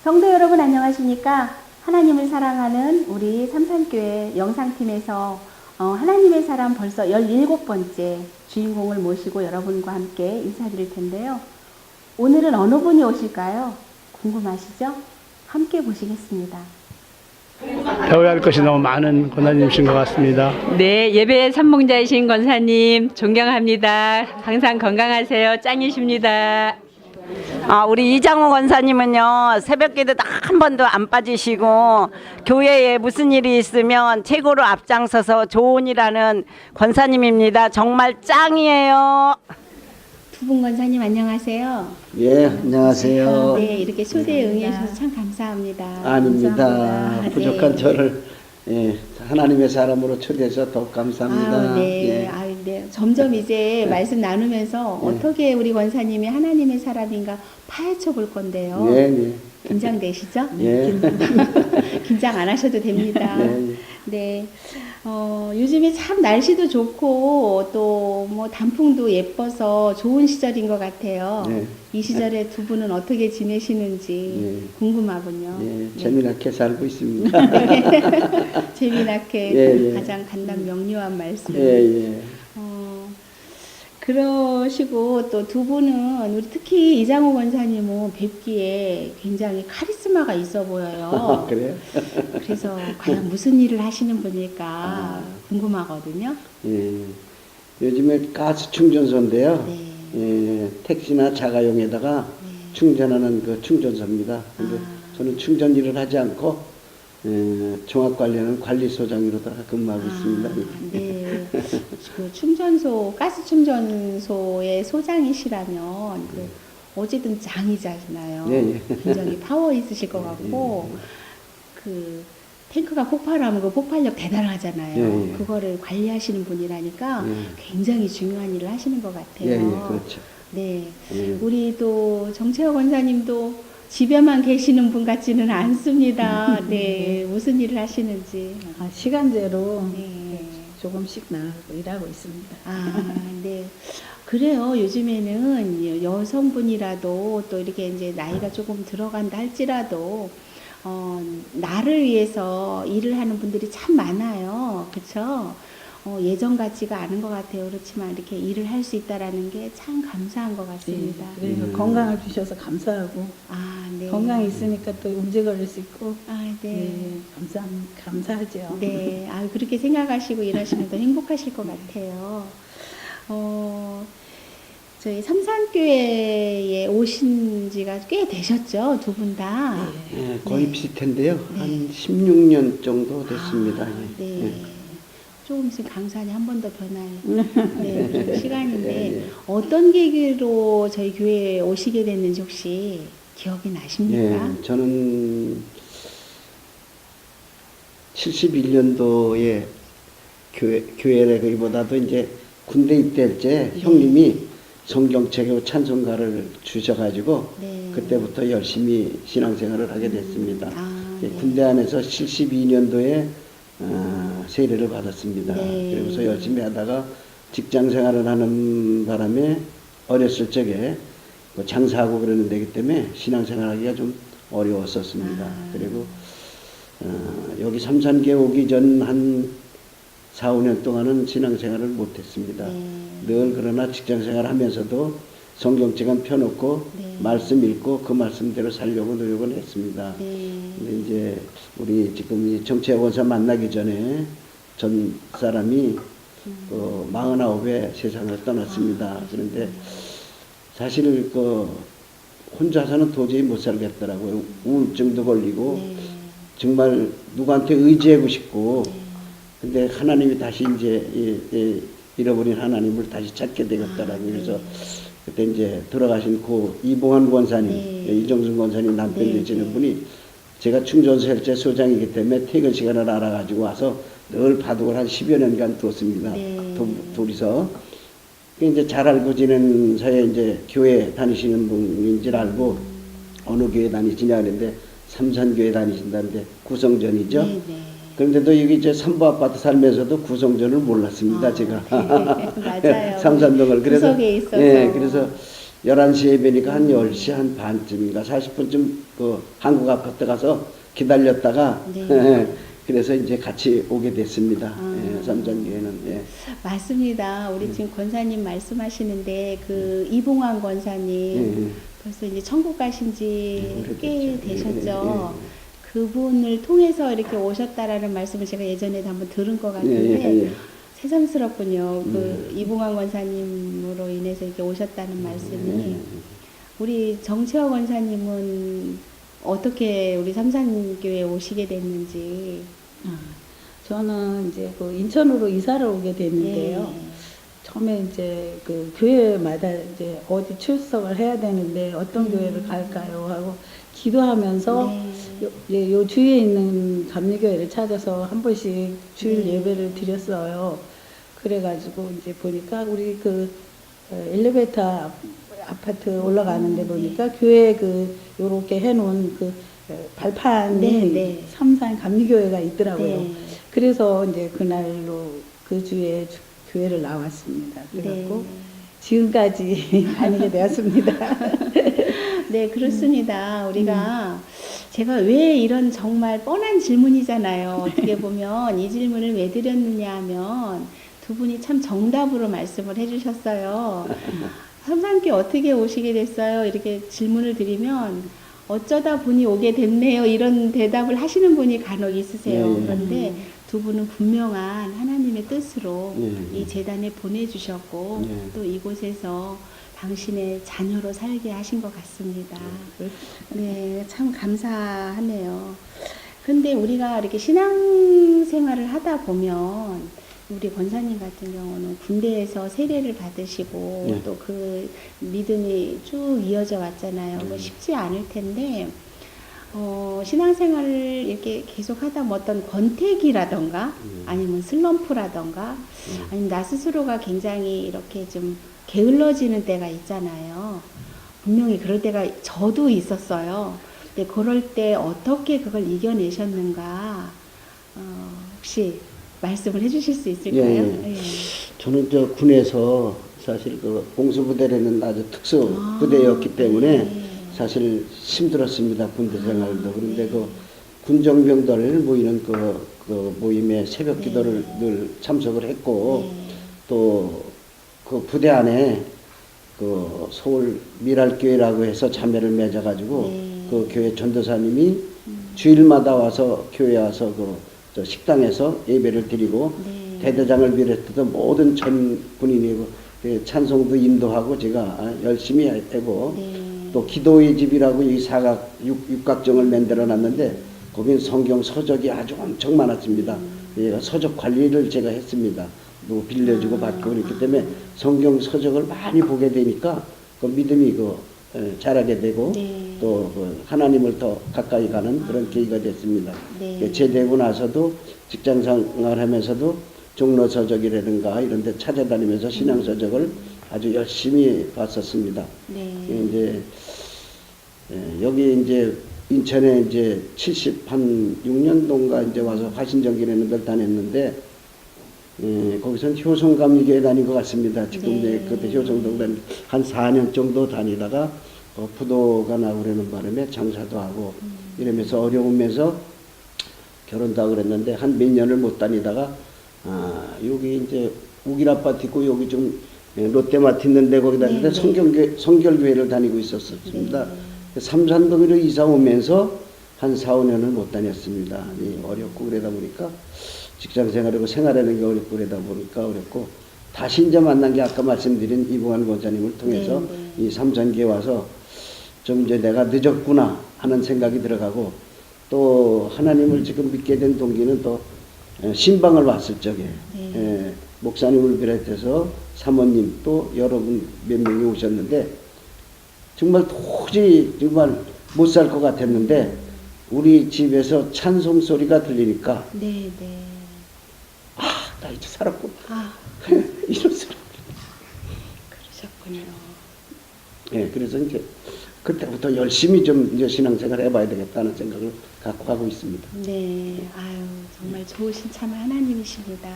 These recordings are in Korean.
성도 여러분 안녕하십니까? 하나님을 사랑하는 우리 삼산교회 영상팀에서 하나님의 사람 벌써 17번째 주인공을 모시고 여러분과 함께 인사드릴 텐데요. 오늘은 어느 분이 오실까요? 궁금하시죠? 함께 보시겠습니다. 배워야 할 것이 너무 많은 권사님이신 것 같습니다. 네, 예배의 삼봉자이신 권사님 존경합니다. 항상 건강하세요. 짱이십니다. 우리 이장호 권사님은요, 새벽기도 한 번도 안 빠지시고 교회에 무슨 일이 있으면 최고로 앞장서서 좋은 일하는 권사님입니다. 정말 짱이에요. 두 분 권사님 안녕하세요. 예, 안녕하세요. 네, 이렇게 초대에 응해주셔서 참 감사합니다. 아닙니다. 감사합니다. 부족한 네. 저를 하나님의 사람으로 초대해서 더욱 감사합니다. 네. 예. 네. 점점 이제 말씀 나누면서 어떻게 우리 권사님이 하나님의 사람인가 파헤쳐 볼 건데요. 네, 네. 긴장되시죠? 예. 긴장 안 하셔도 됩니다. 네. 네. 요즘에 참 날씨도 좋고 또 뭐 단풍도 예뻐서 좋은 시절인 것 같아요. 네. 이 시절에 두 분은 어떻게 지내시는지 네. 궁금하군요. 네, 네. 재미나게 살고 있습니다. 재미나게 예, 예. 가장 간단 명료한 말씀. 예, 예. 그러시고 또 두 분은 우리 특히 이장호 권사님은 뵙기에 굉장히 카리스마가 있어 보여요. 그래요? 그래서 과연 무슨 일을 하시는 분일까 궁금하거든요. 예. 요즘에 가스 충전소인데요. 네. 예, 택시나 자가용에다가 네. 충전하는 그 충전소입니다. 근데 저는 충전 일을 하지 않고 종합 관리하는 관리소장으로다가 근무하고 있습니다. 네. 그 충전소, 가스 충전소의 소장이시라면 어쨌든 장이잖아요. 예, 예. 굉장히 파워 있으실 것 같고 그 탱크가 폭발하면 그 폭발력 대단하잖아요. 예, 예. 그거를 관리하시는 분이라니까 예. 굉장히 중요한 일을 하시는 것 같아요. 예, 예, 그렇죠. 네. 예. 우리 또 정채호 권사님도 집에만 계시는 분 같지는 않습니다. 네. 무슨 일을 하시는지. 시간제로 네. 조금씩 나가고 일하고 있습니다. 네. 그래요. 요즘에는 여성분이라도 또 이렇게 이제 나이가 조금 들어간다 할지라도 나를 위해서 일을 하는 분들이 참 많아요. 그렇죠? 예전 같지가 않은 것 같아요. 그렇지만 이렇게 일을 할 수 있다라는 게 참 감사한 것 같습니다. 그래서 건강을 주셔서 감사하고 네. 건강이 있으니까 또 움직일 수 있고 네. 감사하죠. 네. 그렇게 생각하시고 일하시면 더 행복하실 것 같아요. 저희 삼산교회에 오신 지가 꽤 되셨죠? 두 분 다. 예, 거의 네. 비슷한데요. 한 16년 정도 됐습니다. 예. 네. 예. 조금 있으면 강산이 한 번 더 변할 그런 시간인데 예. 어떤 계기로 저희 교회에 오시게 됐는지 혹시 기억이 나십니까? 예, 저는 71년도에 교회라기보다도 이제 군대 입대할 때 형님이 성경책하고 찬송가를 주셔가지고 네. 그때부터 열심히 신앙생활을 하게 됐습니다. 예, 네. 군대 안에서 72년도에 세례를 받았습니다. 네. 그래서 열심히 하다가 직장 생활을 하는 바람에 어렸을 적에 뭐 장사하고 그러는 데기 때문에 신앙생활하기가 좀 어려웠었습니다. 그리고 여기 삼산교회 오기 전 한 4, 5년 동안은 신앙생활을 못했습니다. 네. 늘 그러나 직장생활 하면서도 성경책은 펴놓고 네. 말씀 읽고 그 말씀대로 살려고 노력을 했습니다. 네. 근데 이제 우리 지금 이 정채호 권사 만나기 전에 전 사람이 49에 세상을 떠났습니다. 그런데 사실 혼자서는 도저히 못 살겠더라고요. 우울증도 걸리고 네. 정말 누구한테 의지하고 싶고 근데 하나님이 다시 이제 잃어버린 하나님을 다시 찾게 되겠더라고요. 그래서 그때 이제 돌아가신 고 이봉환 권사님, 네. 이정순 권사님 남편 네, 되시는 네. 분이 제가 충전소 헬제 소장이기 때문에 퇴근 시간을 알아가지고 와서 늘 바둑을 한 10여 년간 두었습니다. 네. 둘이서. 이제 잘 알고 지낸 사이에 이제 교회 다니시는 분인 줄 알고 어느 교회 다니시냐 그랬는데 삼산교회 다니신다는데 구성전이죠. 네, 네. 그런데도 여기 이제 삼부 아파트 살면서도 구성전을 몰랐습니다, 제가. 네, 맞아요. 삼산동을. 그래서, 구석에 있어서. 예, 그래서 11시 예배니까 한 10시 한 반쯤인가 40분쯤 그 한국 아파트 가서 기다렸다가, 네. 그래서 이제 같이 오게 됐습니다. 아. 예, 삼산교회는. 예. 맞습니다. 우리 지금 권사님 말씀하시는데 그 이봉환 권사님 예. 벌써 이제 천국 가신 지 꽤 오래됐죠. 되셨죠. 예, 예. 그분을 통해서 이렇게 오셨다라는 말씀을 제가 예전에도 한번 들은 것 예, 같은데 예, 예. 새삼스럽군요. 그 이봉환 권사님으로 인해서 이렇게 오셨다는 말씀이. 우리 정채화 권사님은 어떻게 우리 삼산교회에 오시게 됐는지. 아, 저는 이제 그 인천으로 이사를 오게 됐는데요. 예. 처음에 이제 그 교회마다 이제 어디 출석을 해야 되는데 어떤 교회를 갈까요 하고 기도하면서 요 주위에 있는 감리교회를 찾아서 한 번씩 주일 예배를 드렸어요. 그래가지고 이제 보니까 우리 그 엘리베이터 아파트 올라가는데 보니까 교회 그 요렇게 해놓은 그 발판이 네. 삼산 감리교회가 있더라고요. 네. 그래서 이제 그날로 그 주에 교회를 나왔습니다. 그래갖고 네. 지금까지 다니게 되었습니다. 네, 그렇습니다. 우리가 제가 왜 이런 정말 뻔한 질문이잖아요. 어떻게 보면 이 질문을 왜 드렸느냐 하면 두 분이 참 정답으로 말씀을 해주셨어요. 삼산교회 어떻게 오시게 됐어요? 이렇게 질문을 드리면 어쩌다 보니 오게 됐네요. 이런 대답을 하시는 분이 간혹 있으세요. 예, 예. 그런데 두 분은 분명한 하나님의 뜻으로 예, 예. 이 재단에 보내주셨고 예. 또 이곳에서 당신의 자녀로 살게 하신 것 같습니다. 네, 참 감사하네요. 근데 우리가 이렇게 신앙생활을 하다 보면 우리 권사님 같은 경우는 군대에서 세례를 받으시고 네. 또 그 믿음이 쭉 이어져 왔잖아요. 뭐 쉽지 않을 텐데 신앙생활을 이렇게 계속 하다 뭐 어떤 권태기라던가 아니면 슬럼프라던가 아니면 나 스스로가 굉장히 이렇게 좀 게을러지는 때가 있잖아요. 분명히 그럴 때가 저도 있었어요. 근데 그럴 때 어떻게 그걸 이겨내셨는가 혹시 말씀을 해주실 수 있을까요? 예. 저는 저 군에서 사실 그 공수부대라는 아주 특수 부대였기 때문에 사실 힘들었습니다. 군대 생활도. 그런데 그 군정병들 모이는 그 모임에 새벽 기도를 늘 참석을 했고 또 그 부대 안에 그 서울 미랄교회라고 해서 자매를 맺어가지고 그 교회 전도사님이 주일마다 와서 교회 와서 저 식당에서 예배를 드리고 대대장을 비롯해서 모든 전 군인이고 찬송도 인도하고 제가 열심히 하고 또 기도의 집이라고 이 육각정을 만들어 놨는데 거기는 성경 서적이 아주 엄청 많았습니다. 서적 관리를 제가 했습니다. 또 빌려주고 받고 그랬기 때문에 성경 서적을 많이 보게 되니까 그 믿음이 자라게 되고 또 하나님을 더 가까이 가는 그런 계기가 됐습니다. 제대하고 나서도 직장 생활하면서도 종로 서적이라든가 이런 데 찾아다니면서 신앙 서적을 아주 열심히 봤었습니다. 이제 여기 이제 인천에 이제 76년도인가 이제 와서 화신정기라는 걸 다녔는데 거기서는 효성감리교회 다닌 것 같습니다. 지금 그때 효성동 한 4년 정도 다니다가 부도가 나고 그러는 바람에 장사도 하고 이러면서 어려우면서 결혼도 하고 그랬는데 한 몇 년을 못 다니다가 여기 이제 우길 아파트 있고 여기 좀 롯데마트 있는데 거기 다니는데 성결교회를 다니고 있었습니다. 삼산동으로 이사 오면서 한 4, 5년을 못 다녔습니다. 어렵고 그러다 보니까 직장 생활하고 생활하는 게 어렵고 그러다 보니까 어렵고 다시 이제 만난 게 아까 말씀드린 이봉환 권사님을 통해서 이 삼산교회 와서 좀 이제 내가 늦었구나 하는 생각이 들어가고 또 하나님을 지금 믿게 된 동기는 또 신방을 왔을 적에 목사님을 비롯해서 사모님 또 여러분 몇 명이 오셨는데 정말 도저히 정말 못 살 것 같았는데 우리 집에서 찬송 소리가 들리니까 나 이제 살았구나. 이런 소리. 그러셨군요. 그래서 이제 그때부터 열심히 좀 이제 신앙생활 해봐야 되겠다는 생각을 갖고 가고 있습니다. 네, 아유 정말 좋으신 참 하나님이십니다.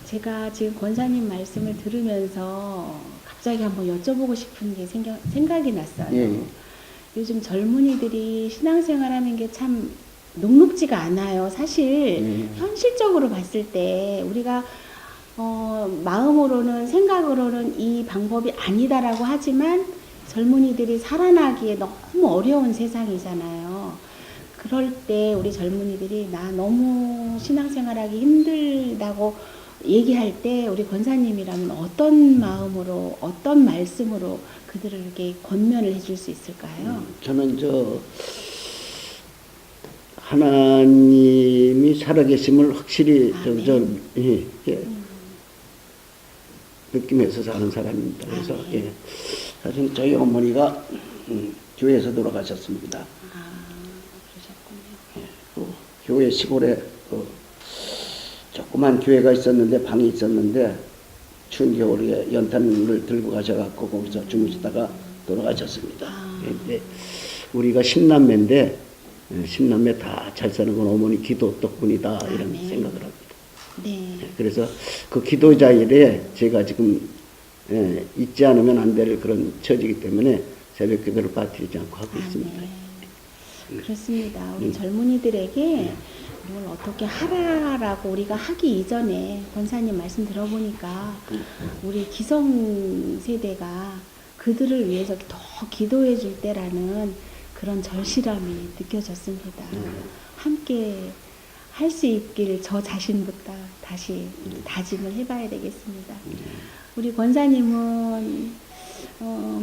제가 지금 권사님 말씀을 들으면서 갑자기 한번 여쭤보고 싶은 게 생각이 났어요. 예. 요즘 젊은이들이 신앙생활하는 게 참 녹록지가 않아요. 사실 현실적으로 봤을 때 우리가 마음으로는 생각으로는 이 방법이 아니다라고 하지만 젊은이들이 살아나기에 너무 어려운 세상이잖아요. 그럴 때 우리 젊은이들이 나 너무 신앙생활하기 힘들다고 얘기할 때 우리 권사님이라면 어떤 마음으로 어떤 말씀으로 그들을 이렇게 권면을 해줄 수 있을까요? 저는 하나님이 살아계심을 확실히 예, 느끼면서 사는 사람입니다. 그래서 예, 사실 저희 어머니가 교회에서 돌아가셨습니다. 그러셨군요. 교회 시골에 조그만 교회가 있었는데 방이 있었는데 추운 겨울에 연탄을 들고 가셔갖고 거기서 주무시다가 돌아가셨습니다. 근데 우리가 10남매인데 10남매 다 잘 사는 건 어머니 기도 덕분이다 이런 생각을 합니다. 네. 그래서 그 기도자 일에 제가 지금 잊지 않으면 안 될 그런 처지이기 때문에 새벽 기도를 빠뜨리지 않고 하고 있습니다. 그렇습니다. 우리 젊은이들에게 뭘 어떻게 하라라고 우리가 하기 이전에 권사님 말씀 들어보니까 우리 기성 세대가 그들을 위해서 더 기도해 줄 때라는 그런 절실함이 느껴졌습니다. 함께 할 수 있길 저 자신부터 다시 다짐을 해봐야 되겠습니다. 우리 권사님은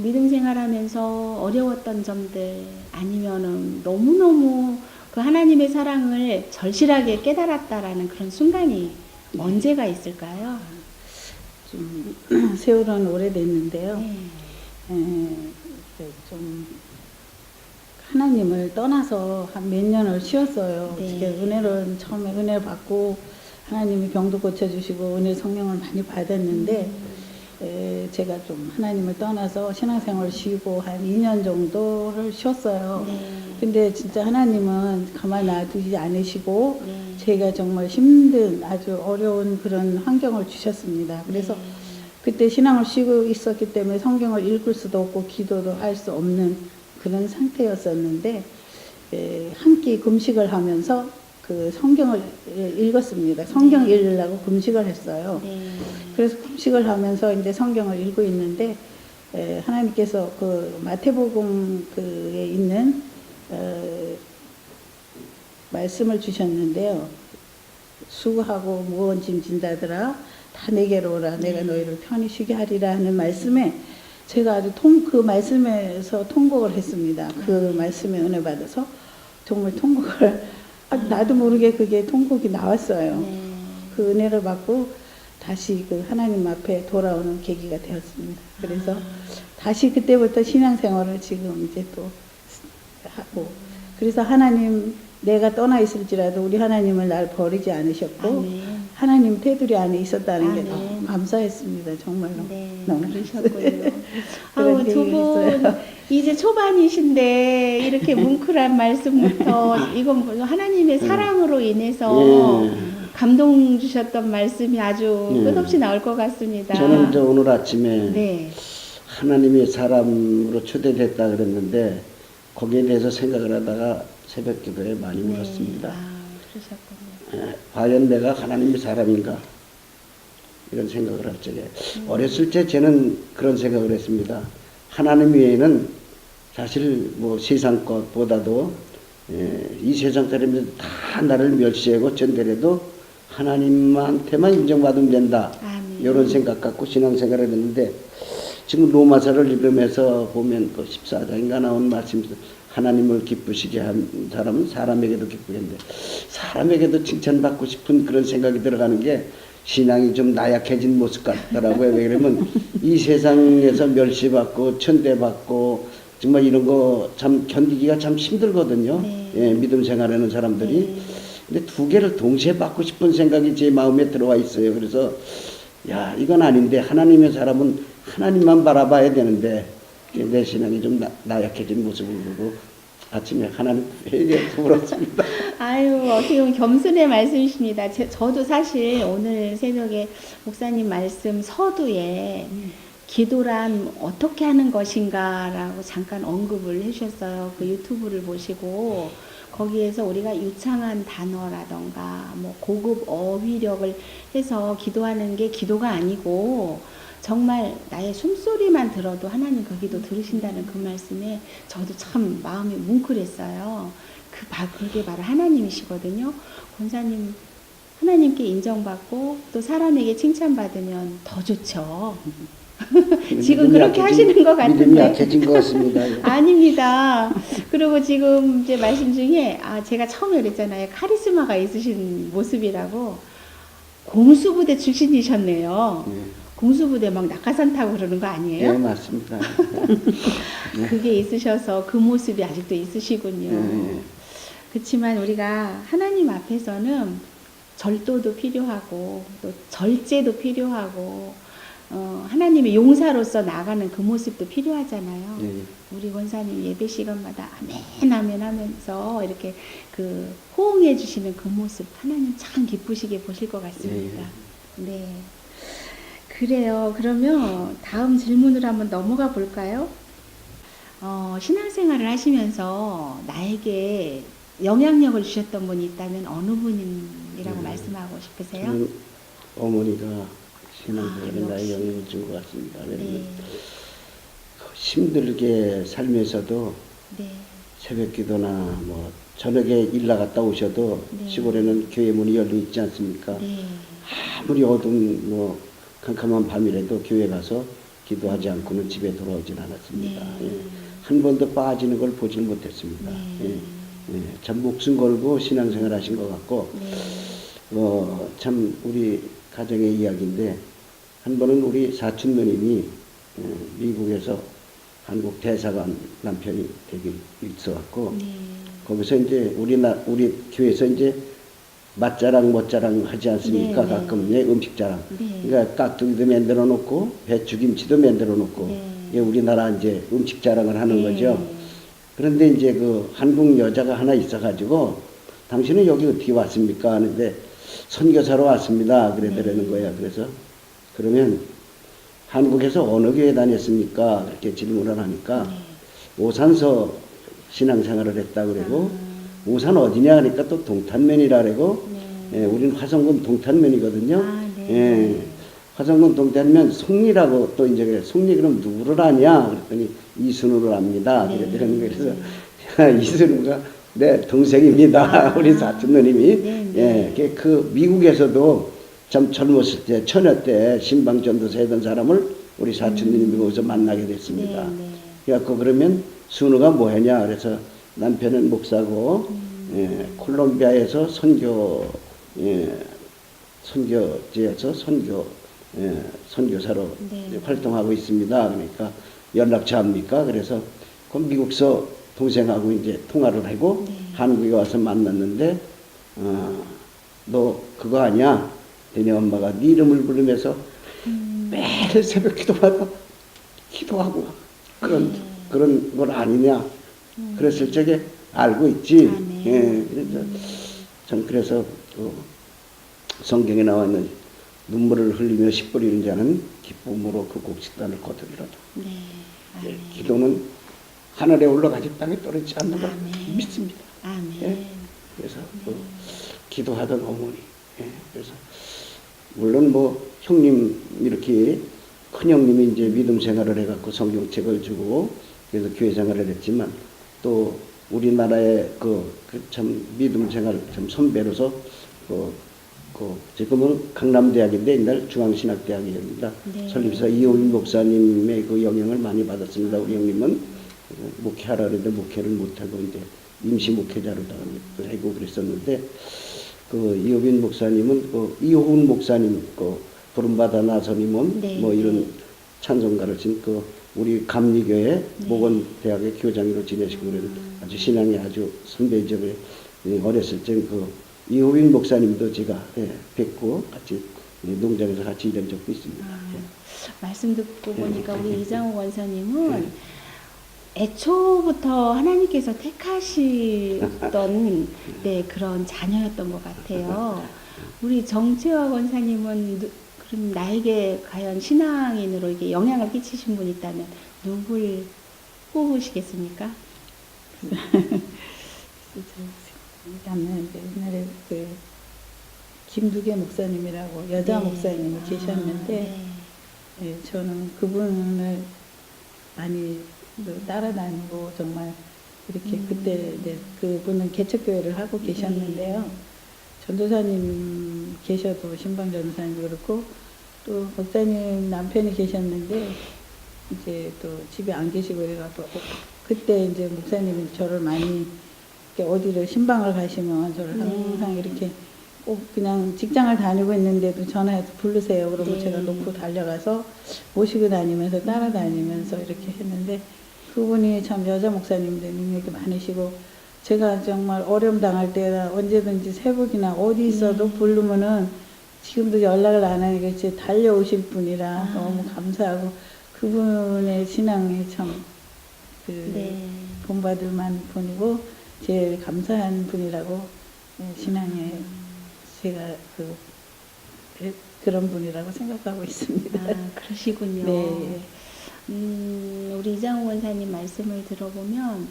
믿음 생활하면서 어려웠던 점들 아니면은 너무너무 그 하나님의 사랑을 절실하게 깨달았다라는 그런 순간이 언제가 있을까요? 좀 세월은 오래됐는데요. 네. 좀 하나님을 떠나서 한 몇 년을 쉬었어요. 네. 이렇게 은혜를 처음에 은혜를 받고 하나님이 병도 고쳐주시고 은혜 성령을 많이 받았는데 제가 좀 하나님을 떠나서 신앙생활을 쉬고 한 2년 정도를 쉬었어요. 네. 근데 진짜 하나님은 가만 놔두지 않으시고 네. 제가 정말 힘든 아주 어려운 그런 환경을 주셨습니다. 그래서 그때 신앙을 쉬고 있었기 때문에 성경을 읽을 수도 없고 기도도 할 수 없는 그런 상태였었는데 함께 금식을 하면서 그 성경을 읽었습니다. 성경 읽으려고 금식을 했어요. 네. 그래서 금식을 하면서 이제 성경을 읽고 있는데 하나님께서 그 마태복음에 있는 말씀을 주셨는데요. 수고하고 무거운 짐 진다더라 다 내게로 오라 내가 너희를 편히 쉬게 하리라 하는 말씀에 제가 아주 그 말씀에서 통곡을 했습니다. 그 말씀에 은혜 받아서 정말 통곡을 나도 모르게 그게 통곡이 나왔어요. 네. 그 은혜를 받고 다시 그 하나님 앞에 돌아오는 계기가 되었습니다. 그래서 다시 그때부터 신앙생활을 지금 이제 또 하고 그래서 하나님 내가 떠나 있을지라도 우리 하나님은 날 버리지 않으셨고 아멘. 하나님 테두리 안에 있었다는 게 아멘. 너무 감사했습니다. 정말로. 네, 너무 그러셨군요. 그런 아우, 두 계획이 분 있어요. 이제 초반이신데 이렇게 뭉클한 말씀부터 이건 뭐 하나님의 사랑으로 인해서 감동 주셨던 말씀이 아주 끝없이 나올 것 같습니다. 저는 오늘 아침에 네. 하나님의 사람으로 초대됐다 그랬는데 거기에 대해서 생각을 하다가 새벽 기도에 많이 울었습니다. 아, 그러셨군요. 과연 내가 하나님의 사람인가 이런 생각을 할 적에 어렸을 때 저는 그런 생각을 했습니다. 하나님 외에는 사실 뭐 세상 것보다도 이 세상 사람들 다 나를 멸시하고 전대해도 하나님한테만 인정받으면 된다. 아멘. 이런 생각 갖고 신앙생활을 했는데 지금 로마서를 읽으면서 보면 그 14장인가 나온 말씀에서 하나님을 기쁘시게 한 사람은 사람에게도 기쁘겠는데 사람에게도 칭찬받고 싶은 그런 생각이 들어가는 게 신앙이 좀 나약해진 모습 같더라고요. 왜 그러면 이 세상에서 멸시받고 천대받고 정말 이런 거 참 견디기가 참 힘들거든요. 네. 예, 믿음 생활하는 사람들이. 네. 근데 두 개를 동시에 받고 싶은 생각이 제 마음에 들어와 있어요. 그래서 야 이건 아닌데 하나님의 사람은 하나님만 바라봐야 되는데 내 신앙이 좀 나약해진 모습을 보고 아침에 하나님 되게 부럽습니다. 아유, 어떻게 보면 겸손의 말씀이십니다. 저도 사실 오늘 새벽에 목사님 말씀 서두에 기도란 어떻게 하는 것인가라고 잠깐 언급을 해주셨어요. 그 유튜브를 보시고 거기에서 우리가 유창한 단어라던가 뭐 고급 어휘력을 해서 기도하는 게 기도가 아니고 정말 나의 숨소리만 들어도 하나님 그 기도 들으신다는 그 말씀에 저도 참 마음이 뭉클했어요. 그게 바로 하나님이시거든요. 권사님 하나님께 인정받고 또 사람에게 칭찬받으면 더 좋죠. 지금 그렇게 하시는 것 믿음이 같은데. 약해진 것 같습니다. 아닙니다. 그리고 지금 이제 말씀 중에 제가 처음에 그랬잖아요. 카리스마가 있으신 모습이라고. 공수부대 출신이셨네요. 네. 공수부대 막 낙하산 타고 그러는 거 아니에요? 네, 맞습니다. 그게 있으셔서 그 모습이 아직도 있으시군요. 네. 그렇지만 우리가 하나님 앞에서는 절도도 필요하고 또 절제도 필요하고 하나님의 용사로서 나가는 그 모습도 필요하잖아요. 네. 우리 권사님 예배 시간마다 아멘 아멘 하면서 이렇게 그 호응해 주시는 그 모습 하나님 참 기쁘시게 보실 것 같습니다. 네. 그래요. 그러면 다음 질문으로 한번 넘어가 볼까요? 신앙생활을 하시면서 나에게 영향력을 주셨던 분이 있다면 어느 분이라고 말씀하고 싶으세요? 저는 어머니가 신앙생활에 나의 역시. 영향을 준 것 같습니다. 왜냐면 네. 힘들게 살면서도 네. 새벽 기도나 뭐 저녁에 일 나갔다 오셔도 네. 시골에는 교회 문이 열려 있지 않습니까? 네. 아무리 어두운 뭐 캄캄한 밤이라도 교회 가서 기도하지 않고는 집에 돌아오진 않았습니다. 네. 예. 한 번도 빠지는 걸 보질 못했습니다. 네. 예. 예. 참 목숨 걸고 신앙생활 하신 것 같고 네. 참 우리 가정의 이야기인데 한 번은 우리 사촌 누님이 미국에서 한국 대사관 남편이 되게 있어갖고 네. 거기서 이제 우리 교회에서 이제 맛자랑 멋자랑 하지 않습니까? 네, 네. 가끔 음식 자랑. 네. 그러니까 깍두기도 만들어 놓고 배추김치도 만들어 놓고 네. 이게 우리나라 이제 음식 자랑을 하는 네. 거죠. 그런데 이제 그 한국 여자가 하나 있어가지고 당신은 여기 어떻게 왔습니까? 하는데 선교사로 왔습니다. 그러더라는 거야. 그래서 그러면 한국에서 어느 교회 다녔습니까? 이렇게 질문을 하니까 오산서 신앙생활을 했다 그러고 오산 어디냐 하니까 또 동탄면이라 그러고 예, 우리는 화성군 동탄면이거든요. 네. 예, 화성군 동탄면 송리라고 또 이제 그래. 송리 그럼 누구를 아냐? 그랬더니 이순우를 압니다. 네. 그랬더니 그래서 이순우가 내 동생입니다. 우리 사촌 누님이. 네. 예, 그 미국에서도 참 젊었을 때 처녀 때 신방 전도사 했던 사람을 우리 사촌 누님이 거기서 만나게 됐습니다. 네. 그래갖고 그러면 순우가 뭐 했냐? 그래서 남편은 목사고 예, 콜롬비아에서 선교지에서 선교사로 네. 활동하고 있습니다. 그러니까 연락처 합니까? 그래서 그 미국서 동생하고 이제 통화를 하고 네. 한국에 와서 만났는데 너 그거 아니야? 너네 엄마가 네 이름을 부르면서 매일 새벽 기도마다 기도하고 그런 걸 아니냐? 그랬을 적에 알고 있지. 네. 예, 그래서 전 그래서 그 성경에 나와 있는 눈물을 흘리며 씨 뿌리는 자는 기쁨으로 그 곡식단을 거두리로다. 네. 예, 기도는 하늘에 올라가지 땅에 떨어지지 않는 걸 아멘. 믿습니다. 아멘. 예, 그래서 그 기도하던 어머니. 예, 그래서 물론 뭐 형님 이렇게 큰 형님이 이제 믿음 생활을 해갖고 성경책을 주고 그래서 교회 생활을 했지만 또 우리나라의 참 믿음 생활 참 선배로서 지금은 강남대학인데 옛날 중앙신학대학이었습니다. 네. 설립사 이호민 목사님의 그 영향을 많이 받았습니다. 우리 형님은 목회하라 그랬는데 목회를 못하고 이제 임시 목회자로 하고 그랬었는데 그 이호빈 목사님은 그 이호훈 목사님 부름받아 나서님은 네. 뭐 이런 찬송가를 친 우리 감리교회 목원대학의 교장으로 지내시고 그런 아주 신앙이 아주 선배적으로 어렸을 때 이호빈 목사님도 제가 뵙고 같이 농장에서 같이 일한 적도 있습니다. 말씀 듣고 보니까 우리 이장호 원사님은 애초부터 하나님께서 택하시던 네, 그런 자녀였던 것 같아요. 우리 정채화 권사님은 그럼 나에게 과연 신앙인으로 이게 영향을 끼치신 분 있다면 누굴 뽑으시겠습니까? 저는 옛날에 그 김두계 목사님이라고 여자 네. 목사님이 계셨는데 네. 예, 저는 그분을 많이 따라다니고 정말 이렇게 그때 이제 그분은 개척교회를 하고 계셨는데요. 전도사님 계셔도 신방 전도사님 그렇고 또 목사님 남편이 계셨는데 이제 또 집에 안 계시고 그래가지고 그때 이제 목사님이 저를 많이 이렇게 어디를 신방을 가시면 저를 항상 이렇게 꼭 그냥 직장을 다니고 있는데도 전화해서 부르세요. 그러면 네. 제가 놓고 달려가서 모시고 다니면서 따라다니면서 이렇게 했는데 그분이 참 여자 목사님들 능력이 많으시고 제가 정말 어려움 당할 때나 언제든지 새벽이나 어디 있어도 부르면은 지금도 연락을 안 하니까 이제 달려오실 분이라 너무 감사하고 그분의 신앙이 참 네. 본받을 만한 분이고 제일 감사한 분이라고 신앙에 제가 그런 분이라고 생각하고 있습니다. 아, 그러시군요. 네. 우리 이장호 원사님 말씀을 들어보면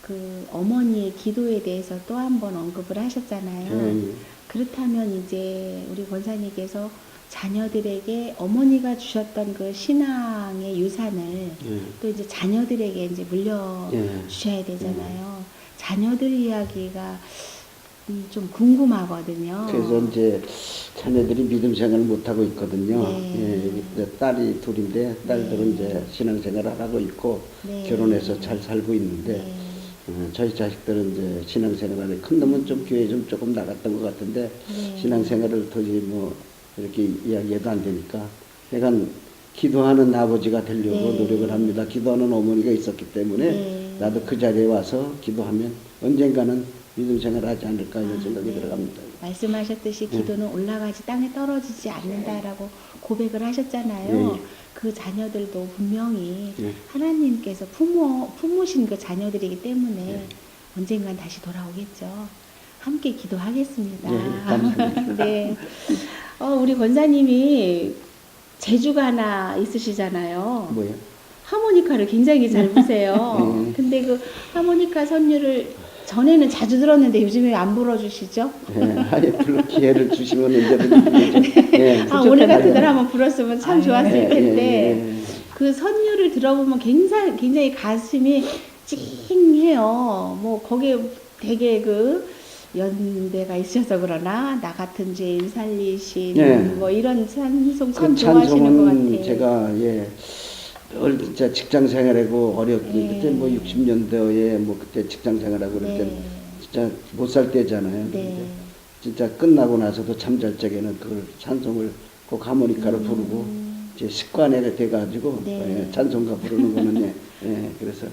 그 어머니의 기도에 대해서 또 한 번 언급을 하셨잖아요. 네. 그렇다면 이제 우리 권사님께서 자녀들에게 어머니가 주셨던 그 신앙의 유산을 예. 또 이제 자녀들에게 이제 물려 예. 주셔야 되잖아요. 자녀들 이야기가 좀 궁금하거든요. 그래서 이제 자녀들이 믿음 생활을 못 하고 있거든요. 네. 예, 이제 딸이 둘인데 딸들은 네. 이제 신앙생활을 하고 있고 네. 결혼해서 잘 살고 있는데 네. 저희 자식들은 이제 신앙생활에 큰 놈은 좀 교회 좀 조금 나갔던 것 같은데 네. 신앙생활을 도저히 뭐 이렇게 이야기해도 안 되니까 약간 기도하는 아버지가 되려고 네. 노력을 합니다. 기도하는 어머니가 있었기 때문에 네. 나도 그 자리에 와서 기도하면 언젠가는 믿음 생활을 하지 않을까 이런 생각이 네. 들어갑니다. 말씀하셨듯이 기도는 올라가지 땅에 떨어지지 않는다라고 고백을 하셨잖아요. 예, 예. 그 자녀들도 분명히 예. 하나님께서 품으신 그 자녀들이기 때문에 예. 언젠간 다시 돌아오겠죠. 함께 기도하겠습니다. 예, 감사합니다. 네. 우리 권사님이 재주가 하나 있으시잖아요. 뭐야? 하모니카를 굉장히 잘 부세요. 예. 근데 그 하모니카 선율을 전에는 자주 들었는데 요즘에 안 불어주시죠? 예, 아예 불러 기회를 주시면 언제든지 불러줘. 예, 오늘 같은 날 한번 불었으면 참 좋았을 예, 텐데 예, 예. 그 선율을 들어보면 굉장히 가슴이 찡해요. 뭐 거기에 되게 그 연대가 있어서 그러나 나 같은 죄인 살리신 예. 뭐 이런 찬송 참 그 좋아하시는 것 찬송은 같아요. 제가 진짜 직장 생활하고 어렵게 예. 그때 뭐 60년대에 뭐 그때 직장 생활하고 그럴 때 네. 진짜 못 살 때잖아요. 네. 근데 진짜 끝나고 나서도 잠잘 적에는 그걸 찬송을 꼭 하모니카로 부르고 이제 습관이 돼가지고 네. 예, 찬송가 부르는 거는 예, 그래서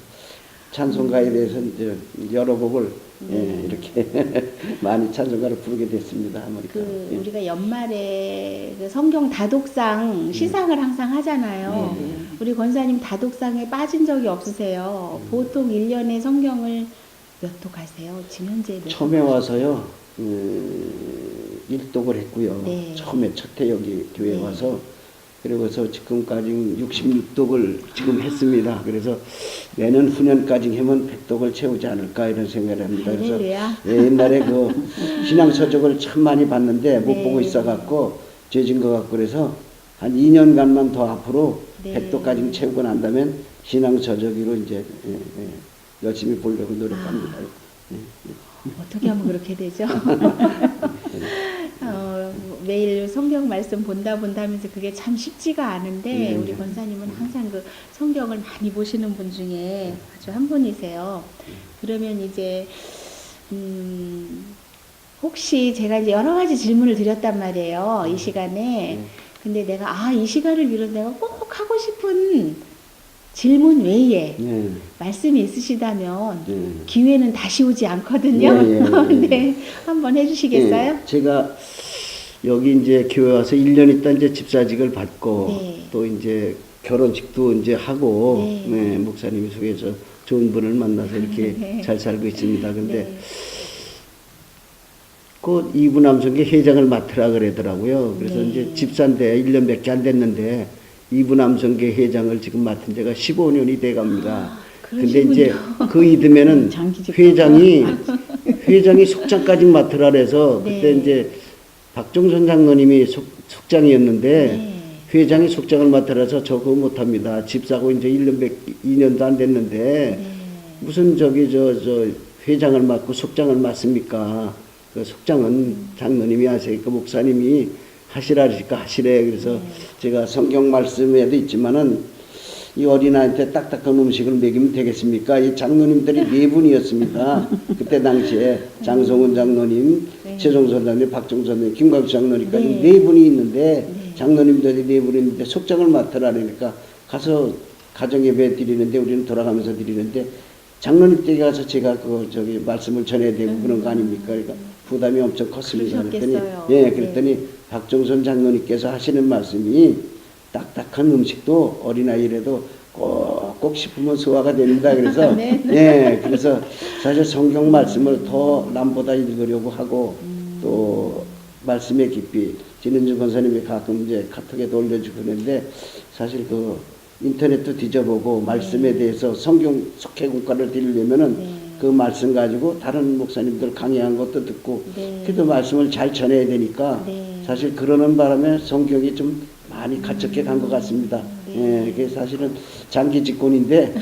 찬송가에 대해서 이제 여러 곡을 예, 이렇게 많이 찬송가를 부르게 됐습니다. 하모니카로. 그 예. 우리가 연말에 그 성경 다독상 시상을 항상 하잖아요. 우리 권사님 다독상에 빠진 적이 없으세요. 보통 1년에 성경을 몇 독 하세요? 지금 현재 몇 독? 처음에 와서요, 1독을 했고요. 네. 처음에 첫해 여기 교회 네. 와서 그리고서 지금까지 66독을 지금 했습니다. 그래서 내년 후년까지 하면 100독을 채우지 않을까 이런 생각을 합니다. 그래서 할렐루야. 예, 옛날에 그 신앙 서적을 참 많이 봤는데 못 네. 보고 있어갖고 죄진 것 같고 그래서 한 2년간만 더 앞으로 네. 100독까지 채우고 난다면 신앙 서적으로 이제 열심히 보려고 노력합니다. 어떻게 하면 그렇게 되죠? 매일 성경 말씀 본다 하면서 그게 참 쉽지가 않은데 우리 권사님은 항상 그 성경을 많이 보시는 분 중에 아주 한 분이세요. 그러면 이제 혹시 제가 이제 여러 가지 질문을 드렸단 말이에요. 이 시간에. 근데 내가 이 시간을 빌어 내가 꼭 하고 싶은 질문 외에 예. 말씀이 있으시다면 예. 기회는 다시 오지 않거든요. 예, 예, 예. 네, 한번 해주시겠어요? 예, 제가 여기 이제 교회 와서 1년 있다 이제 집사직을 받고 네. 또 이제 결혼식도 이제 하고 네. 네, 목사님이 소개해서 좋은 분을 만나서 이렇게 네. 잘 살고 있습니다. 근데 네. 그 이부남성계 회장을 맡으라 그러더라고요. 그래서 네. 이제 집사인데 1년밖에 안 됐는데 이부남성계 회장을 지금 맡은 지가 15년이 돼 갑니다. 근데 이제 그 이듬해는 회장이 속장까지 맡으라 그래서 네. 그때 이제 박종선 장로님이 속장이었는데 네. 회장이 속장을 맡으라서 저 그거 못합니다. 집사고 이제 2년도 안 됐는데 네. 무슨 저기 저 회장을 맡고 속장을 맡습니까? 그 속장은 장로님이 하세요. 그 목사님이 하시라 그러니까 하시래. 그래서 제가 성경 말씀에도 있지만은 이 어린아이한테 딱딱한 음식을 먹이면 되겠습니까? 이 장로님들이 4분이었습니다. 그때 당시에 장성훈 장로님, 최종선 장로님, 박종선 장로님, 김광수 장로님까지 네. 4분이 있는데 장로님들이 4분이 있는데 속장을 맡으라 그러니까 가서 가정예배 드리는데 우리는 돌아가면서 드리는데 장로님 댁에 가서 제가 그 저기 말씀을 전해야 되고 그런 거 아닙니까? 그러니까 부담이 엄청 컸습니다. 그랬더니 그러셨겠어요. 예, 그랬더니 박종선 장로님께서 하시는 말씀이 딱딱한 음식도 어린아이라도 꼭 씹으면 소화가 됩니다. 그래서 네. 예, 그래서 사실 성경 말씀을 더 남보다 읽으려고 하고 또 말씀의 깊이 진은주 권사님이 가끔 이제 카톡에도 올려주고 그러는데 사실 그 인터넷도 뒤져보고 말씀에 대해서 성경 속해 공과를 드리려면은 그 말씀 가지고 다른 목사님들 강의한 것도 듣고 네. 그래도 말씀을 잘 전해야 되니까 네. 사실 그러는 바람에 성경이 좀 많이 갇혔게 간 것 같습니다. 예, 그게 사실은 장기 집권인데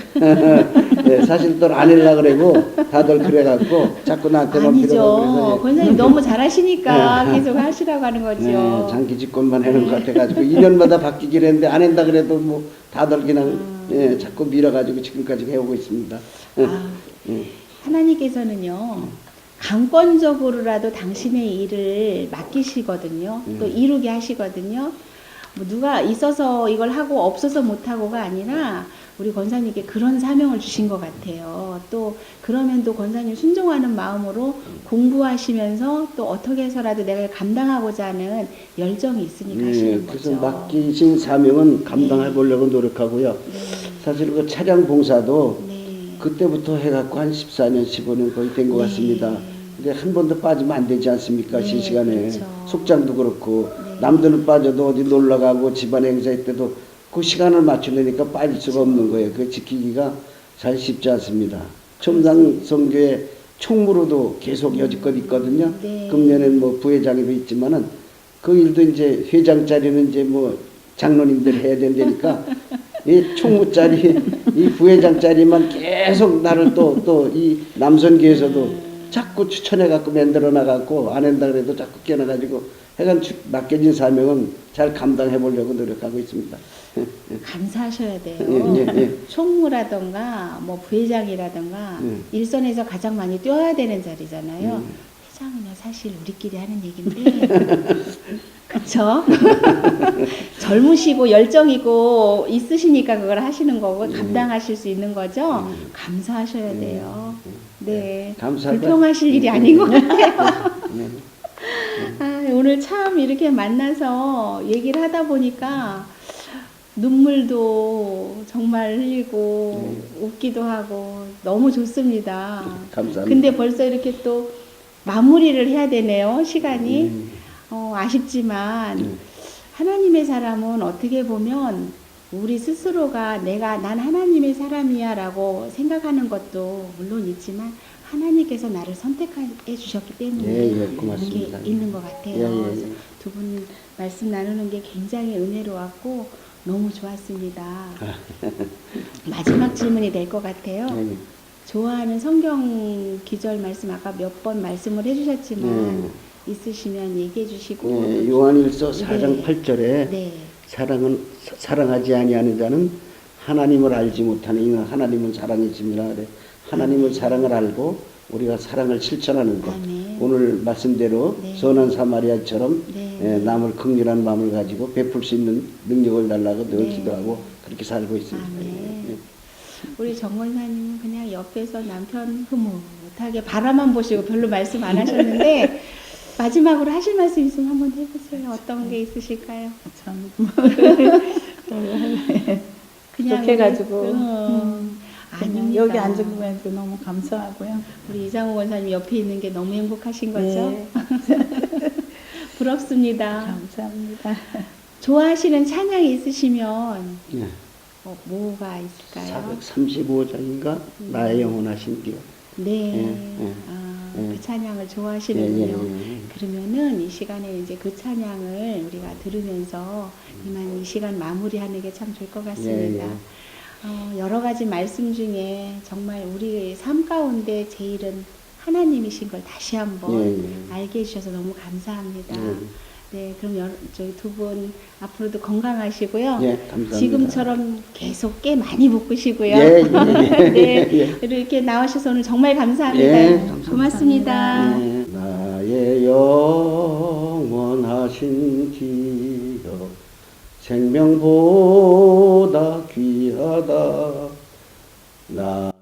예, 사실 또 안 하려고 그러고 다들 그래갖고 자꾸 나한테만 아니죠. 빌어가고 권사님 너무 잘하시니까 계속 하시라고 하는 거죠. 예, 장기 집권만 하는 것 같아가지고 2년마다 바뀌기로 했는데 안 한다 그래도 뭐 다들 그냥 예, 자꾸 밀어가지고 지금까지 해오고 있습니다. 아, 하나님께서는요 강권적으로라도 당신의 일을 맡기시거든요. 또 이루게 하시거든요. 뭐 누가 있어서 이걸 하고 없어서 못하고가 아니라 우리 권사님께 그런 사명을 주신 것 같아요. 또 그러면 또 권사님 순종하는 마음으로 공부하시면서 또 어떻게 해서라도 내가 감당하고자 하는 열정이 있으니까 예, 하시는 그래서 거죠. 맡기신 사명은 감당해 보려고 노력하고요. 사실 그 차량 봉사도 네. 그때부터 해갖고 한 14년, 15년 거의 된 것 네. 같습니다. 근데 한 번도 빠지면 안 되지 않습니까? 네, 실시간에. 그렇죠. 속장도 그렇고, 네. 남들은 빠져도 어디 놀러 가고 집안 행사할 때도 그 시간을 맞추려니까 빠질 수가 없는 거예요. 그 지키기가 잘 쉽지 않습니다. 첨상 선교회 총무로도 계속 여지껏 있거든요. 네. 금년엔 뭐 부회장이도 있지만은 그 일도 이제 회장 자리는 이제 뭐 장로님들이 해야 된다니까 이 총무 자리, 이 부회장 자리만 계속 나를 또 이 남선교에서도 자꾸 추천해갖고 만들어 나갖고 안 한다 그래도 자꾸 끼어나가지고 해간 맡겨진 사명은 잘 감당해 보려고 노력하고 있습니다. 감사하셔야 돼요. 예, 예, 예. 총무라던가 뭐 부회장이라던가 일선에서 가장 많이 뛰어야 되는 자리잖아요. 회장은요 사실 우리끼리 하는 얘긴데 그쵸? 젊으시고 열정이고 있으시니까 그걸 하시는 거고 감당하실 수 있는 거죠. 감사하셔야 돼요. 네, 감사하다. 불평하실 일이 아닌 것 같아요. 아, 오늘 참 이렇게 만나서 얘기를 하다 보니까 눈물도 정말 흘리고 웃기도 하고 너무 좋습니다. 감사합니다. 근데 벌써 이렇게 또 마무리를 해야 되네요. 시간이 아쉽지만 하나님의 사람은 어떻게 보면 우리 스스로가 난 하나님의 사람이야라고 생각하는 것도 물론 있지만 하나님께서 나를 선택해 주셨기 때문에 예, 고맙습니다. 이렇게 있는 것 같아요. 예, 예, 예. 그래서 두 분 말씀 나누는 게 굉장히 은혜로웠고 너무 좋았습니다. 마지막 질문이 될 것 같아요. 예, 예. 좋아하는 성경 기절 말씀 아까 몇 번 말씀을 해주셨지만 있으시면 얘기해 주시고. 예, 요한일서 4장 네. 8절에 네. 사랑하지 아니하는 자는 하나님을 알지 못하는 이는 하나님은 사랑이심이라 그래. 하나님을 사랑을 알고 우리가 사랑을 실천하는 것. 아멘. 오늘 말씀대로 네. 선한 사마리아처럼 네. 예, 남을 긍휼한 마음을 가지고 베풀 수 있는 능력을 달라고 늘 네. 기도하고 그렇게 살고 있습니다. 아멘. 예. 우리 정 권사님은 그냥 옆에서 남편 흐뭇하게 바라만 보시고 별로 말씀 안 하셨는데 마지막으로 하실 말씀 있으면 한번 해보세요. 어떤 게 있으실까요? 참 그냥 좋게 가지고 그냥 아닙니다. 여기 앉은 거에도 너무 감사하고요. 우리 이장호 권사님 옆에 있는 게 너무 행복하신 거죠? 네, 부럽습니다. 감사합니다. 좋아하시는 찬양이 있으시면 예. 뭐가 있을까요? 435장인가? 나의 영원하신 기억. 네. 예, 예. 그 찬양을 예, 좋아하시는군요. 예, 예. 그러면은 이 시간에 이제 그 찬양을 우리가 들으면서 이만 이 시간 마무리하는 게 참 좋을 것 같습니다. 예, 예. 여러 가지 말씀 중에 정말 우리의 삶 가운데 제일은 하나님이신 걸 다시 한번 예, 예. 알게 해주셔서 너무 감사합니다. 예. 네, 그럼 저희 두 분 앞으로도 건강하시고요. 예, 감사합니다. 지금처럼 계속 꽤 많이 볶으시고요. 예, 예, 네, 예. 이렇게 나오셔서 오늘 정말 감사합니다. 예, 감사합니다. 고맙습니다. 예. 나의 영원하신 기억 생명보다 귀하다 나